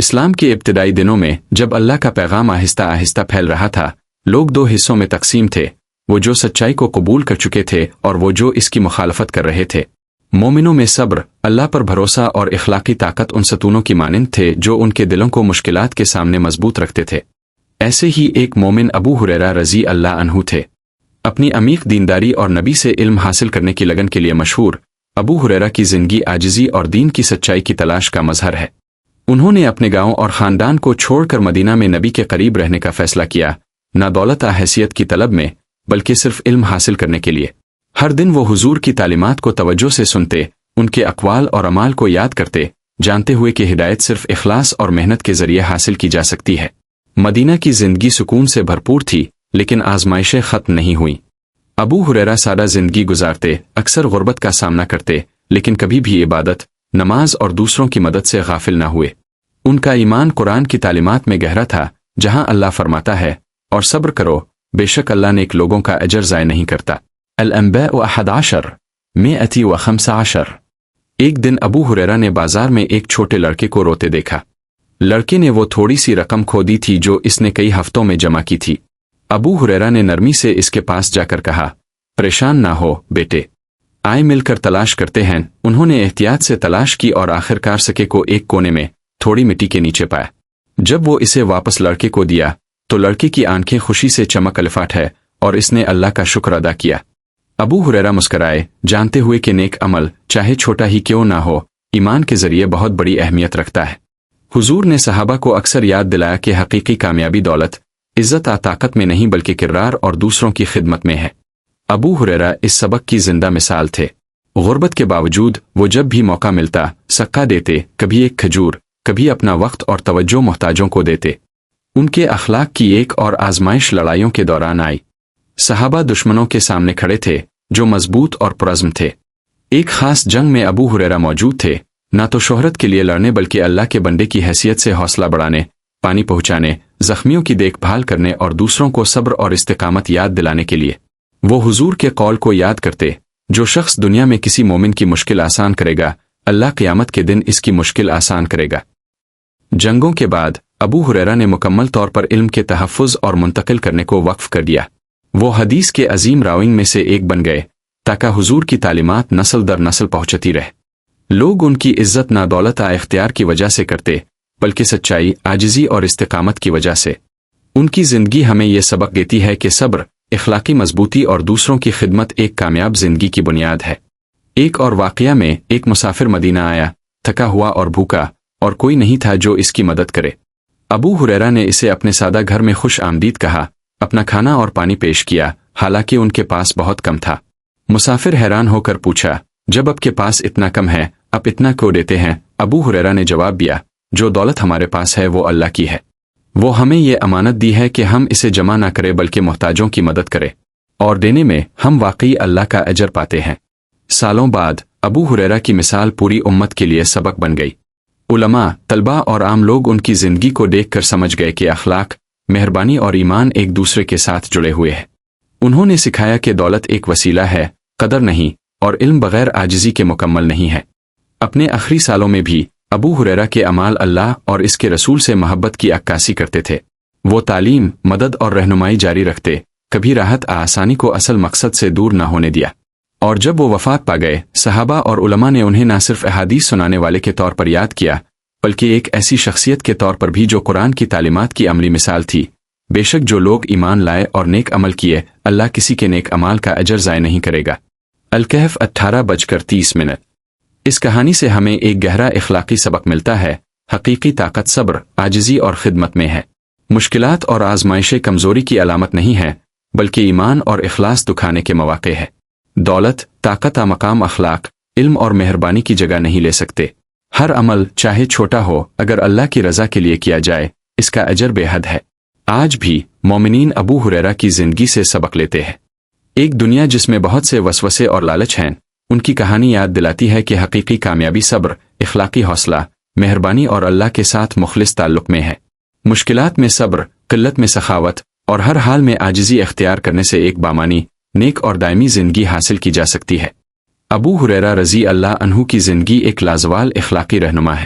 اسلام کے ابتدائی دنوں میں جب اللہ کا پیغام آہستہ آہستہ پھیل رہا تھا، لوگ دو حصوں میں تقسیم تھے، وہ جو سچائی کو قبول کر چکے تھے اور وہ جو اس کی مخالفت کر رہے تھے۔ مومنوں میں صبر، اللہ پر بھروسہ اور اخلاقی طاقت ان ستونوں کی مانند تھے جو ان کے دلوں کو مشکلات کے سامنے مضبوط رکھتے تھے۔ ایسے ہی ایک مومن ابو ہریرہ رضی اللہ عنہ تھے۔ اپنی عمیق دینداری اور نبی سے علم حاصل کرنے کی لگن کے لیے مشہور، ابو ہریرہ کی زندگی عاجزی اور دین کی سچائی کی تلاش کا مظہر ہے۔ انہوں نے اپنے گاؤں اور خاندان کو چھوڑ کر مدینہ میں نبی کے قریب رہنے کا فیصلہ کیا، نہ دولت حیثیت کی طلب میں بلکہ صرف علم حاصل کرنے کے لیے۔ ہر دن وہ حضور کی تعلیمات کو توجہ سے سنتے، ان کے اقوال اور اعمال کو یاد کرتے، جانتے ہوئے کہ ہدایت صرف اخلاص اور محنت کے ذریعے حاصل کی جا سکتی ہے۔ مدینہ کی زندگی سکون سے بھرپور تھی، لیکن آزمائشیں ختم نہیں ہوئیں۔ ابو ہریرہ سادہ زندگی گزارتے، اکثر غربت کا سامنا کرتے، لیکن کبھی بھی عبادت، نماز اور دوسروں کی مدد سے غافل نہ ہوئے۔ ان کا ایمان قرآن کی تعلیمات میں گہرا تھا، جہاں اللہ فرماتا ہے، اور صبر کرو، بے شک اللہ نیک لوگوں کا اجر ضائع نہیں کرتا۔ الانباء 11 115۔ ایک دن ابو ہریرہ نے بازار میں ایک چھوٹے لڑکے کو روتے دیکھا۔ لڑکے نے وہ تھوڑی سی رقم کھو دی تھی جو اس نے کئی ہفتوں میں جمع کی تھی۔ ابو ہریرہ نے نرمی سے اس کے پاس جا کر کہا، پریشان نہ ہو بیٹے، آئے مل کر تلاش کرتے ہیں۔ انہوں نے احتیاط سے تلاش کی اور آخرکار سکے کو ایک کونے میں تھوڑی مٹی کے نیچے پایا۔ جب وہ اسے واپس لڑکے کو دیا تو لڑکے کی آنکھیں خوشی سے چمک الفاٹ ہے اور اس نے اللہ کا شکر ادا کیا۔ ابو ہریرہ مسکرائے، جانتے ہوئے کہ نیک عمل چاہے چھوٹا ہی کیوں نہ ہو، ایمان کے ذریعے بہت بڑی اہمیت رکھتا ہے۔ حضور نے صحابہ کو اکثر یاد دلایا کہ حقیقی کامیابی دولت، عزت طاقت میں نہیں بلکہ کردار اور دوسروں کی خدمت میں ہے۔ ابو ہریرہ اس سبق کی زندہ مثال تھے۔ غربت کے باوجود وہ جب بھی موقع ملتا صدقہ دیتے، کبھی ایک کھجور، کبھی اپنا وقت اور توجہ محتاجوں کو دیتے۔ ان کے اخلاق کی ایک اور آزمائش لڑائیوں کے دوران آئی۔ صحابہ دشمنوں کے سامنے کھڑے تھے جو مضبوط اور پرعزم تھے۔ ایک خاص جنگ میں ابو ہریرہ موجود تھے، نہ تو شہرت کے لیے لڑنے بلکہ اللہ کے بندے کی حیثیت سے حوصلہ بڑھانے، پانی پہنچانے، زخمیوں کی دیکھ بھال کرنے اور دوسروں کو صبر اور استقامت یاد دلانے کے لیے۔ وہ حضور کے قول کو یاد کرتے، جو شخص دنیا میں کسی مومن کی مشکل آسان کرے گا، اللہ قیامت کے دن اس کی مشکل آسان کرے گا۔ جنگوں کے بعد ابو ہریرہ نے مکمل طور پر علم کے تحفظ اور منتقل کرنے کو وقف کر دیا۔ وہ حدیث کے عظیم راوین میں سے ایک بن گئے، تاکہ حضور کی تعلیمات نسل در نسل پہنچتی رہے۔ لوگ ان کی عزت نہ دولت اختیار کی وجہ سے کرتے، بلکہ سچائی، عاجزی اور استقامت کی وجہ سے۔ ان کی زندگی ہمیں یہ سبق دیتی ہے کہ صبر، اخلاقی مضبوطی اور دوسروں کی خدمت ایک کامیاب زندگی کی بنیاد ہے۔ ایک اور واقعہ میں ایک مسافر مدینہ آیا، تھکا ہوا اور بھوکا، اور کوئی نہیں تھا جو اس کی مدد کرے۔ ابو ہریرہ نے اسے اپنے سادہ گھر میں خوش آمدید کہا، اپنا کھانا اور پانی پیش کیا، حالانکہ ان کے پاس بہت کم تھا۔ مسافر حیران ہو کر پوچھا، جب آپ کے پاس اتنا کم ہے، آپ اتنا کیوں دیتے ہیں؟ ابو ہریرہ نے جواب دیا، جو دولت ہمارے پاس ہے وہ اللہ کی ہے۔ وہ ہمیں یہ امانت دی ہے کہ ہم اسے جمع نہ کریں بلکہ محتاجوں کی مدد کریں، اور دینے میں ہم واقعی اللہ کا اجر پاتے ہیں۔ سالوں بعد ابو ہریرہ کی مثال پوری امت کے لیے سبق بن گئی۔ علماء، طلباء اور عام لوگ ان کی زندگی کو دیکھ کر سمجھ گئے کہ اخلاق، مہربانی اور ایمان ایک دوسرے کے ساتھ جڑے ہوئے ہیں۔ انہوں نے سکھایا کہ دولت ایک وسیلہ ہے، قدر نہیں، اور علم بغیر عاجزی کے مکمل نہیں ہے۔ اپنے آخری سالوں میں بھی ابو ہریرہ کے اعمال اللہ اور اس کے رسول سے محبت کی عکاسی کرتے تھے۔ وہ تعلیم، مدد اور رہنمائی جاری رکھتے، کبھی راحت آسانی کو اصل مقصد سے دور نہ ہونے دیا۔ اور جب وہ وفات پا گئے، صحابہ اور علماء نے انہیں نہ صرف احادیث سنانے والے کے طور پر یاد کیا، بلکہ ایک ایسی شخصیت کے طور پر بھی جو قرآن کی تعلیمات کی عملی مثال تھی۔ بے شک جو لوگ ایمان لائے اور نیک عمل کیے، اللہ کسی کے نیک عمال کا اجر ضائع نہیں کرے گا۔ الکہف 18:30۔ اس کہانی سے ہمیں ایک گہرا اخلاقی سبق ملتا ہے۔ حقیقی طاقت صبر، عاجزی اور خدمت میں ہے۔ مشکلات اور آزمائشیں کمزوری کی علامت نہیں ہیں، بلکہ ایمان اور اخلاص دکھانے کے مواقع ہے۔ دولت، طاقت مقام اخلاق، علم اور مہربانی کی جگہ نہیں لے سکتے۔ ہر عمل چاہے چھوٹا ہو، اگر اللہ کی رضا کے لیے کیا جائے، اس کا اجر بے حد ہے۔ آج بھی مومنین ابو ہریرہ کی زندگی سے سبق لیتے ہیں۔ ایک دنیا جس میں بہت سے وسوسے اور لالچ ہیں، ان کی کہانی یاد دلاتی ہے کہ حقیقی کامیابی صبر، اخلاقی حوصلہ، مہربانی اور اللہ کے ساتھ مخلص تعلق میں ہے۔ مشکلات میں صبر، قلت میں سخاوت اور ہر حال میں عاجزی اختیار کرنے سے ایک بامانی، نیک اور دائمی زندگی حاصل کی جا سکتی ہے۔ ابو ہریرہ رضی اللہ عنہ کی زندگی ایک لازوال اخلاقی رہنما ہے۔